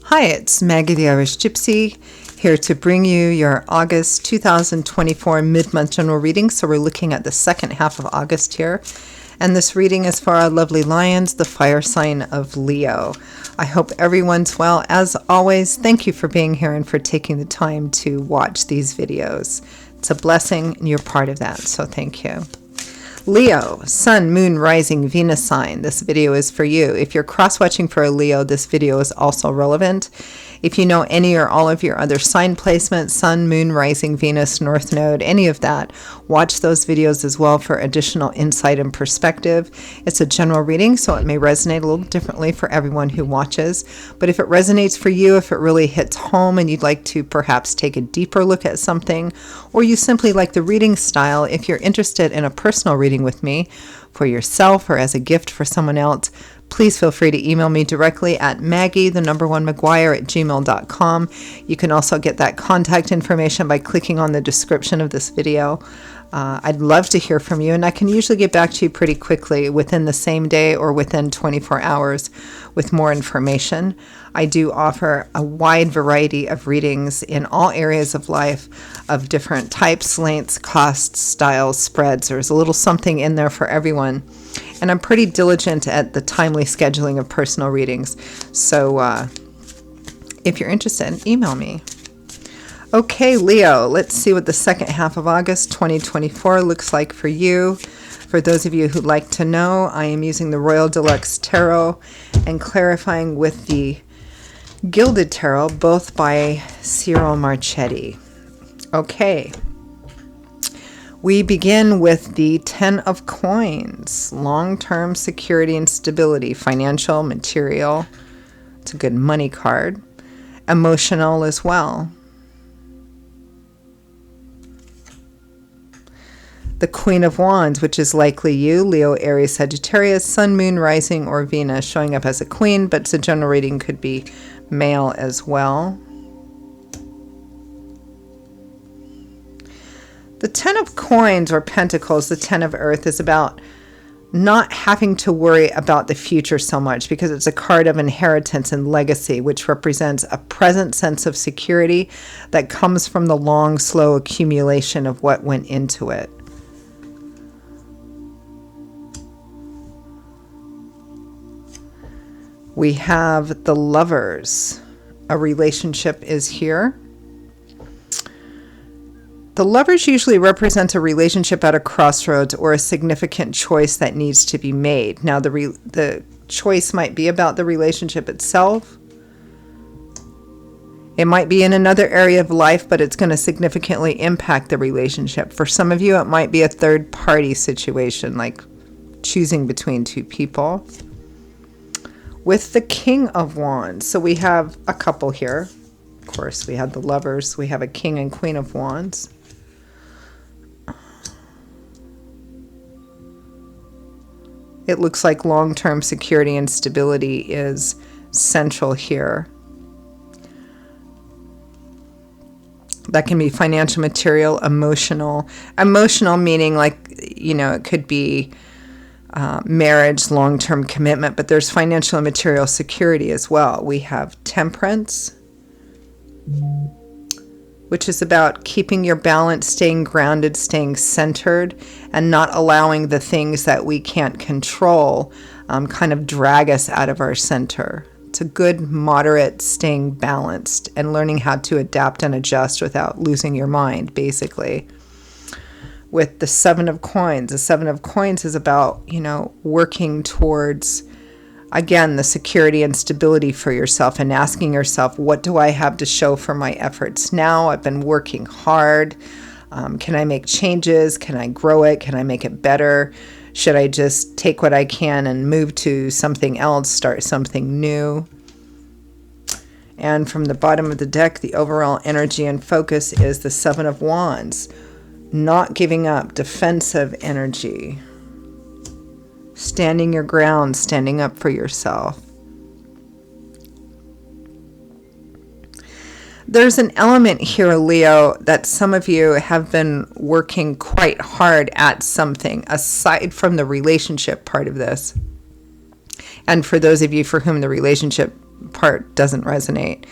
Hi, it's Maggie the Irish Gypsy, here to bring you your August 2024 mid-month general reading. So we're looking at the second half of August here. And this reading is for our lovely lions, the fire sign of Leo. I hope everyone's well. As always, thank you for being here and for taking the time to watch these videos. It's a blessing and you're part of that, so thank you. Leo, Sun, Moon, Rising, Venus sign. This video is for you. If you're cross-watching for a Leo, this video is also relevant. If you know any or all of your other sign placements, Sun, Moon, Rising, Venus, North Node, any of that, watch those videos as well for additional insight and perspective. It's a general reading, so it may resonate a little differently for everyone who watches. But if it resonates for you, if it really hits home and you'd like to perhaps take a deeper look at something, or you simply like the reading style, if you're interested in a personal reading with me for yourself or as a gift for someone else, please feel free to email me directly at maggie1maguire@gmail.com. You can also get that contact information by clicking on the description of this video. I'd love to hear from you, and I can usually get back to you pretty quickly within the same day or within 24 hours with more information. I do offer a wide variety of readings in all areas of life of different types, lengths, costs, styles, spreads. There's a little something in there for everyone. And I'm pretty diligent at the timely scheduling of personal readings. So if you're interested, email me. Okay, Leo, let's see what the second half of August 2024 looks like for you. For those of you who'd like to know, I am using the Royal Deluxe Tarot and clarifying with the Gilded Tarot, both by Cyril Marchetti. Okay. We begin with the 10 of Coins, long-term security and stability, financial, material. It's a good money card. Emotional as well. The Queen of Wands, which is likely you, Leo, Aries, Sagittarius, Sun, Moon, Rising, or Venus, showing up as a queen, but it's a general reading, could be male as well. The 10 of Coins or Pentacles, the 10 of Earth, is about not having to worry about the future so much because it's a card of inheritance and legacy, which represents a present sense of security that comes from the long, slow accumulation of what went into it. We have the Lovers. A relationship is here. The Lovers usually represent a relationship at a crossroads or a significant choice that needs to be made. Now, the choice might be about the relationship itself. It might be in another area of life, but it's going to significantly impact the relationship. For some of you, it might be a third-party situation, like choosing between two people. With the King of Wands, so we have a couple here. Of course, we have the Lovers. We have a King and Queen of Wands. It looks like long-term security and stability is central here. That can be financial, material, emotional. Emotional meaning like, it could be marriage, long-term commitment, but there's financial and material security as well. We have Temperance, which is about keeping your balance, staying grounded, staying centered, and not allowing the things that we can't control kind of drag us out of our center. It's a good, moderate, staying balanced and learning how to adapt and adjust without losing your mind, basically. With the Seven of Coins, the Seven of Coins is about, working towards, again, the security and stability for yourself and asking yourself, what do I have to show for my efforts now? I've been working hard. Can I make changes? Can I grow it? Can I make it better? Should I just take what I can and move to something else, start something new? And from the bottom of the deck, the overall energy and focus is the Seven of Wands. Not giving up, defensive energy. Standing your ground, standing up for yourself. There's an element here, Leo, that some of you have been working quite hard at something aside from the relationship part of this. And for those of you for whom the relationship part doesn't resonate,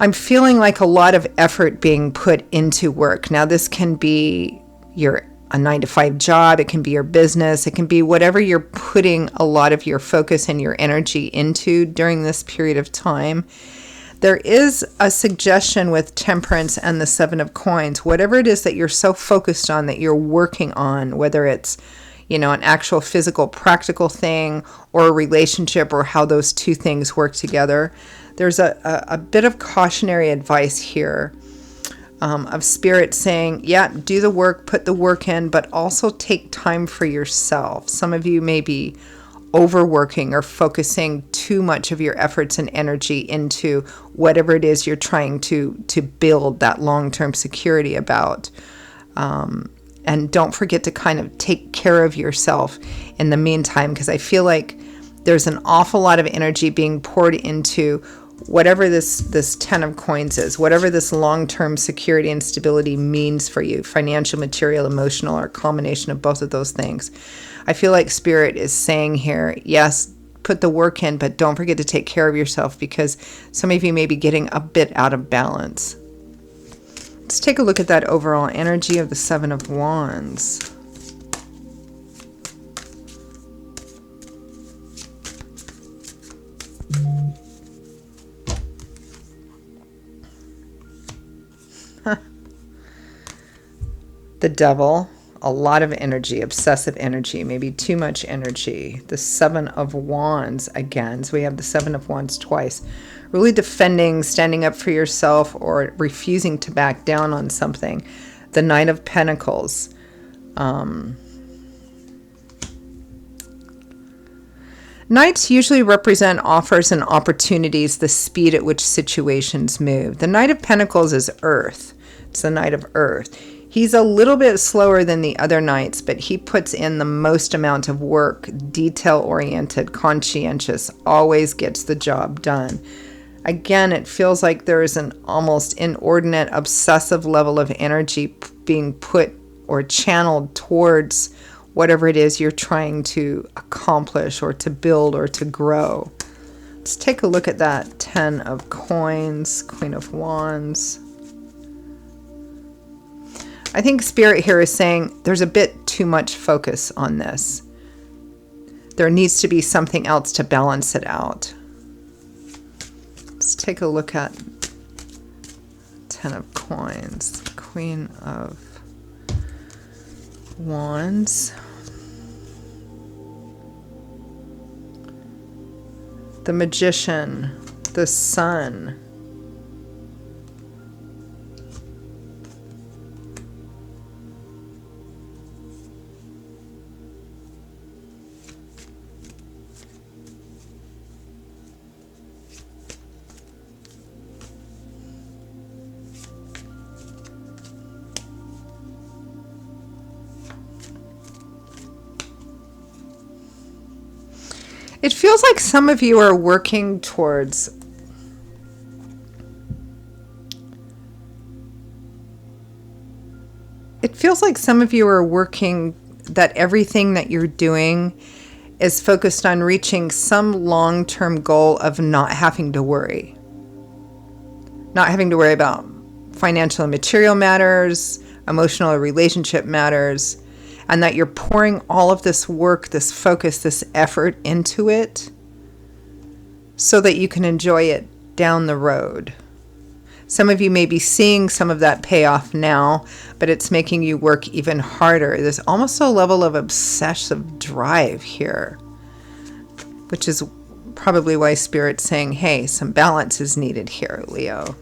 I'm feeling like a lot of effort being put into work. Now, this can be a 9-to-5 job, it can be your business, it can be whatever you're putting a lot of your focus and your energy into during this period of time. There is a suggestion with Temperance and the 7 of Coins, whatever it is that you're so focused on, that you're working on, whether it's, an actual physical, practical thing or a relationship, or how those two things work together. There's a bit of cautionary advice here of Spirit saying, yeah, do the work, put the work in, but also take time for yourself. Some of you may be overworking or focusing too much of your efforts and energy into whatever it is you're trying to build that long-term security about. And don't forget to kind of take care of yourself in the meantime, because I feel like there's an awful lot of energy being poured into whatever this 10 of Coins is, whatever this long-term security and stability means for you, financial, material, emotional, or a combination of both of those things. I feel like Spirit is saying here, yes, put the work in, but don't forget to take care of yourself, because some of you may be getting a bit out of balance. Let's take a look at that overall energy of the 7 of Wands. The Devil, a lot of energy, obsessive energy, maybe too much energy. The 7 of Wands again, so we have the 7 of Wands twice. Really defending, standing up for yourself, or refusing to back down on something. The 9 of Pentacles. Knights usually represent offers and opportunities, the speed at which situations move. The Knight of Pentacles is Earth. It's the Knight of Earth. He's a little bit slower than the other knights, but he puts in the most amount of work, detail-oriented, conscientious, always gets the job done. Again, it feels like there is an almost inordinate, obsessive level of energy being put or channeled towards whatever it is you're trying to accomplish or to build or to grow. Let's take a look at that 10 of Coins, Queen of Wands. I think Spirit here is saying there's a bit too much focus on this. There needs to be something else to balance it out. Let's take a look at 10 of Coins, Queen of Wands. The Magician, the Sun. It feels like some of you are working towards that everything that you're doing is focused on reaching some long-term goal of not having to worry. Not having to worry about financial and material matters, emotional or relationship matters, and that you're pouring all of this work, this focus, this effort into it so that you can enjoy it down the road. Some of you may be seeing some of that payoff now, but it's making you work even harder. There's almost a level of obsessive drive here, which is probably why Spirit's saying, hey, some balance is needed here, Leo.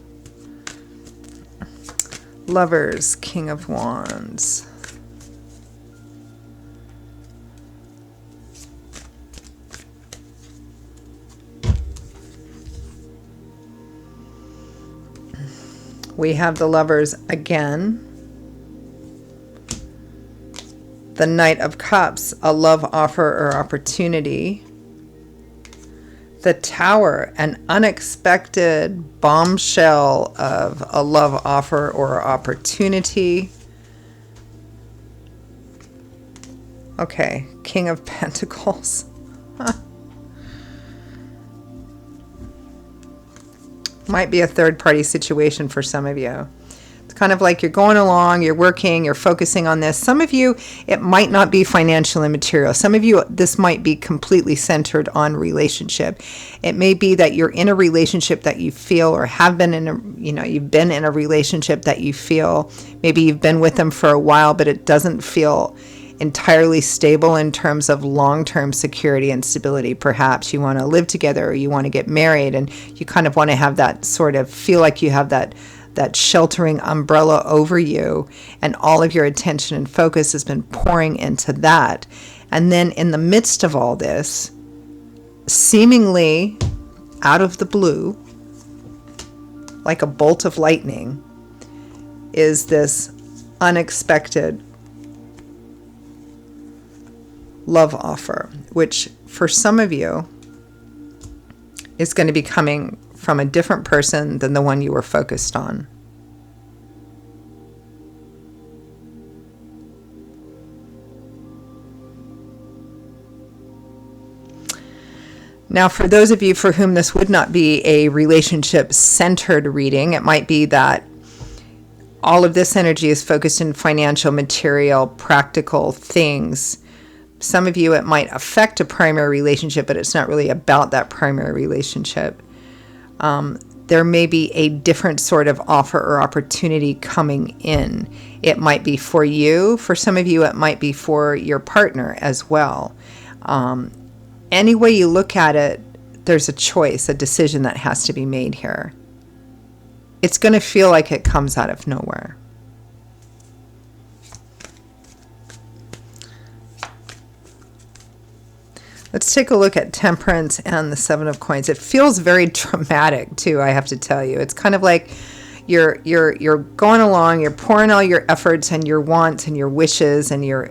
Lovers, King of Wands. We have the Lovers again. The Knight of Cups, a love offer or opportunity. The Tower, an unexpected bombshell of a love offer or opportunity. Okay, King of Pentacles. Might be a third-party situation for some of you. It's kind of like you're going along, you're working, you're focusing on this. Some of you, it might not be financial and material. Some of you, this might be completely centered on relationship. It may be that you're in a relationship that you feel, or have been in a, you've been in a relationship that you feel, maybe you've been with them for a while, but it doesn't feel entirely stable in terms of long-term security and stability. Perhaps you want to live together, or you want to get married, and you kind of want to have that sort of, feel like you have that sheltering umbrella over you, and all of your attention and focus has been pouring into that. And then in the midst of all this, seemingly out of the blue, like a bolt of lightning, is this unexpected love offer, which for some of you is going to be coming from a different person than the one you were focused on. Now, for those of you for whom this would not be a relationship-centered reading, it might be that all of this energy is focused in financial, material, practical things. Some of you, it might affect a primary relationship, but it's not really about that primary relationship. There may be a different sort of offer or opportunity coming in. It might be for you. For some of you, it might be for your partner as well. Any way you look at it, there's a choice, a decision that has to be made here. It's going to feel like it comes out of nowhere. Let's take a look at Temperance and the Seven of Coins. It feels very dramatic too, I have to tell you. It's kind of like you're going along, you're pouring all your efforts and your wants and your wishes and your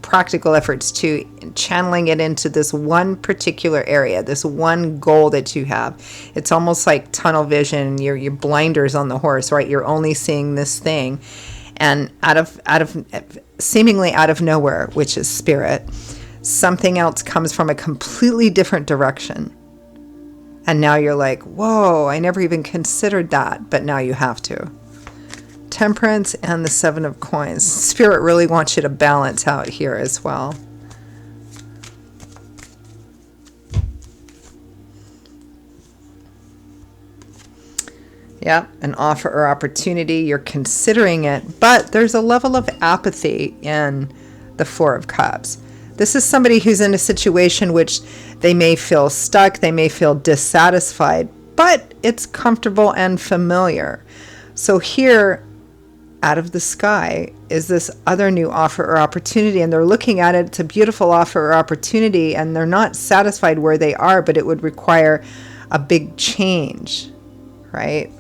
practical efforts to channeling it into this one particular area, this one goal that you have. It's almost like tunnel vision, your blinders on the horse, right? You're only seeing this thing, and out of seemingly out of nowhere, which is spirit, something else comes from a completely different direction. And now you're like, whoa, I never even considered that, but now you have to. Temperance and the Seven of Coins. Spirit really wants you to balance out here as well. Yep, an offer or opportunity, you're considering it, but there's a level of apathy in the Four of Cups. This is somebody who's in a situation which they may feel stuck, they may feel dissatisfied, but it's comfortable and familiar. So here, out of the sky, is this other new offer or opportunity, and they're looking at it. It's a beautiful offer or opportunity, and they're not satisfied where they are, but it would require a big change, right?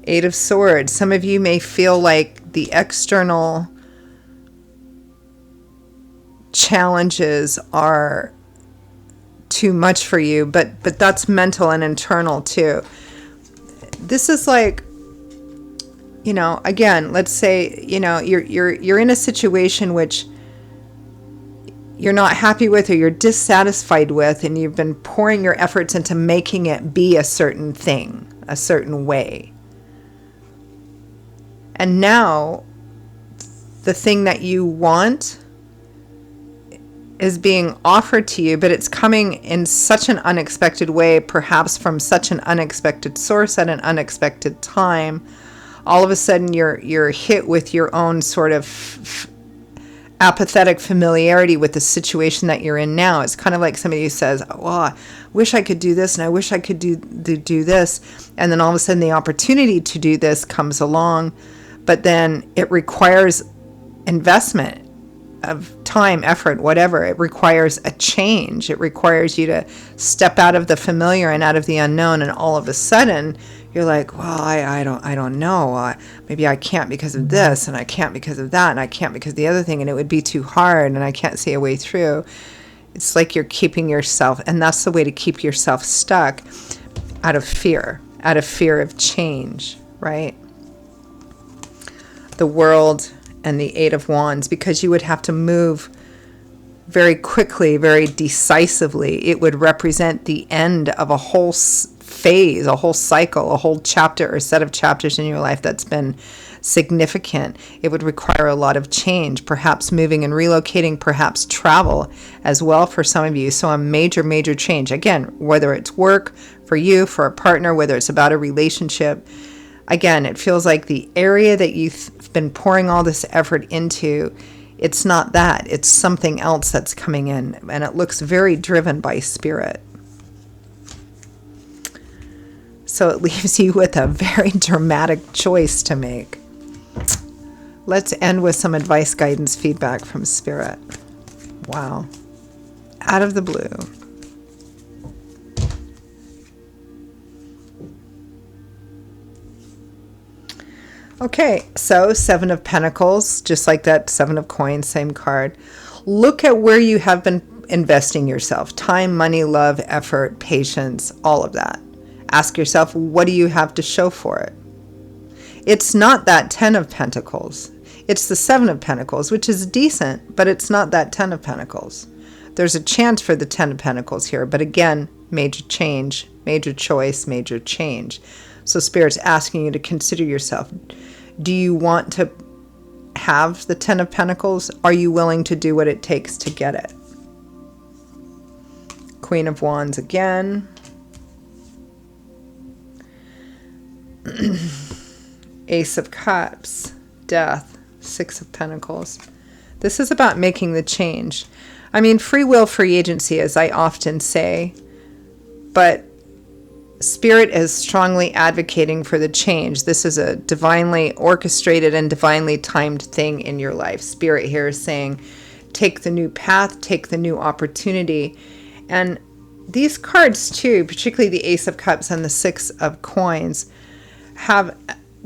Eight of Swords. Some of you may feel like the external challenges are too much for you, but that's mental and internal too. This is like, again, let's say, you're in a situation which you're not happy with, or you're dissatisfied with, and you've been pouring your efforts into making it be a certain thing, a certain way. And now the thing that you want is being offered to you, but it's coming in such an unexpected way, perhaps from such an unexpected source at an unexpected time. All of a sudden you're hit with your own sort of apathetic familiarity with the situation that you're in now. It's kind of like somebody who says, well, I wish I could do this, and I wish I could do this. And then all of a sudden the opportunity to do this comes along, but then it requires investment of time, effort, whatever. It requires a change. It requires you to step out of the familiar and out of the unknown. And all of a sudden you're like, well, I don't know. Maybe I can't because of this, and I can't because of that, and I can't because of the other thing, and it would be too hard, and I can't see a way through. It's like you're keeping yourself, and that's the way to keep yourself stuck, out of fear of change, right? The World and the Eight of Wands, because you would have to move very quickly, very decisively, it would represent the end of a whole phase, a whole cycle, a whole chapter or set of chapters in your life that's been significant. It would require a lot of change, perhaps moving and relocating, perhaps travel as well for some of you. So a major, major change. Again, whether it's work for you, for a partner, whether it's about a relationship. Again, it feels like the area that you've been pouring all this effort into, it's not that. It's something else that's coming in, and it looks very driven by spirit. So it leaves you with a very dramatic choice to make. Let's end with some advice, guidance, feedback from spirit. Wow. Out of the blue. Okay, so 7 of Pentacles, just like that 7 of Coins, same card. Look at where you have been investing yourself. Time, money, love, effort, patience, all of that. Ask yourself, what do you have to show for it? It's not that 10 of Pentacles. It's the 7 of Pentacles, which is decent, but it's not that 10 of Pentacles. There's a chance for the 10 of Pentacles here, but again, major change, major choice, major change. So Spirit's asking you to consider yourself. Do you want to have the 10 of Pentacles? Are you willing to do what it takes to get it? Queen of Wands again. Ace of Cups, Death, 6 of Pentacles. This is about making the change. I mean, free will, free agency, as I often say, but Spirit is strongly advocating for the change. This is a divinely orchestrated and divinely timed thing in your life. Spirit here is saying, take the new path, take the new opportunity. And these cards too, particularly the Ace of Cups and the 6 of Coins, have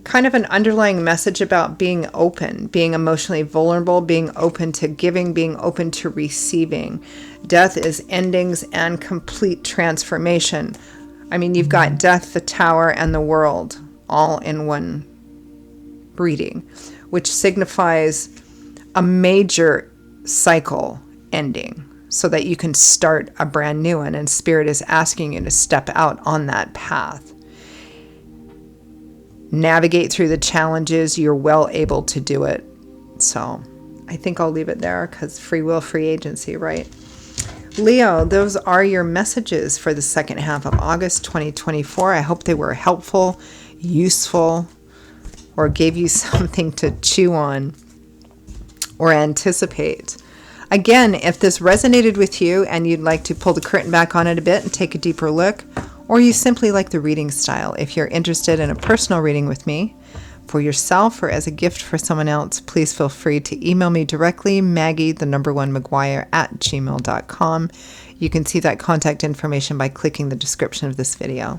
kind of an underlying message about being open, being emotionally vulnerable, being open to giving, being open to receiving. Death is endings and complete transformation. I mean, you've got Death, the Tower, and the World all in one reading, which signifies a major cycle ending so that you can start a brand new one. And Spirit is asking you to step out on that path. Navigate through the challenges. You're well able to do it. So I think I'll leave it there because free will, free agency, right? Leo, those are your messages for the second half of August 2024. I hope they were helpful, useful, or gave you something to chew on or anticipate. Again, if this resonated with you and you'd like to pull the curtain back on it a bit and take a deeper look, or you simply like the reading style, if you're interested in a personal reading with me, for yourself or as a gift for someone else, please feel free to email me directly, Maggie1McGuire@gmail.com. You can see that contact information by clicking the description of this video.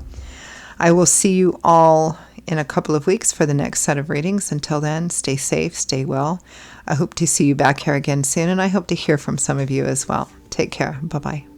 I will see you all in a couple of weeks for the next set of readings. Until then, stay safe, stay well. I hope to see you back here again soon, and I hope to hear from some of you as well. Take care. Bye-bye.